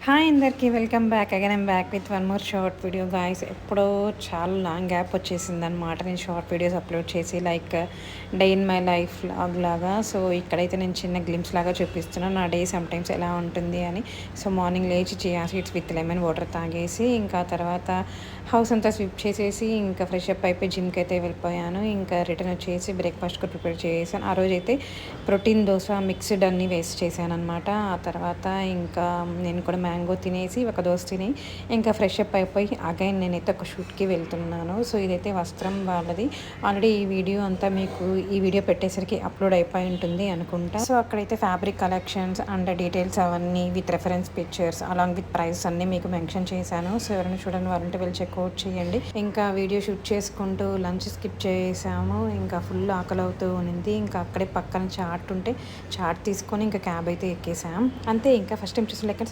Hi అందరికీ welcome back again I'm back with one more short video guys. ఎప్పుడో చాలా long gap వచ్చేసింది అనమాట నేను షార్ట్ వీడియోస్ అప్లోడ్ చేసి, like day in my life log లాగా. సో ఇక్కడైతే నేను చిన్న గ్లిమ్స్ లాగా చూపిస్తున్నాను నా డే సమ్టైమ్స్ ఎలా ఉంటుంది అని. సో మార్నింగ్ లేచి chia seeds with lemon water తాగేసి, ఇంకా తర్వాత హౌస్ అంతా స్విప్ చేసేసి, ఇంకా ఫ్రెష్ అప్ అయిపోయి జిమ్కి అయితే వెళ్ళిపోయాను. ఇంకా రిటర్న్ వచ్చేసి బ్రేక్ఫాస్ట్ కూడా ప్రిపేర్ చేసాను. ఆ రోజు అయితే ప్రోటీన్ దోశ మిక్స్డ్ అన్నీ వేస్ట్ చేశాను అనమాట. ఆ తర్వాత ఇంకా నేను కూడా మ్యాంగో తినేసి ఒక దోశ తిని ఇంకా ఫ్రెష్ అప్ అయిపోయి అగైన్ నేనైతే ఒక షూట్కి వెళ్తున్నాను. సో ఇదైతే వస్త్రం వాళ్ళది. ఆల్రెడీ ఈ వీడియో అంతా మీకు ఈ వీడియో పెట్టేసరికి అప్లోడ్ అయిపోయి ఉంటుంది అనుకుంటా. సో అక్కడైతే ఫ్యాబ్రిక్ కలెక్షన్స్ అండ్ డీటెయిల్స్ అవన్నీ with reference pictures along with price అన్నీ మీకు మెన్షన్ చేశాను. సో ఎవరైనా చూడండి వారంటే వెళ్ళి చెక్అవుట్ చేయండి. ఇంకా వీడియో షూట్ చేసుకుంటూ లంచ్ స్కిప్ చేసాము. ఇంకా ఫుల్ ఆకలి అవుతూ ఉన్నింది. ఇంకా అక్కడే పక్కన చాట్ ఉంటే చాట్ తీసుకొని ఇంకా క్యాబ్ అయితే ఎక్కేసాం. అంతే. ఇంకా ఫస్ట్ టైం చూసిన లెక్క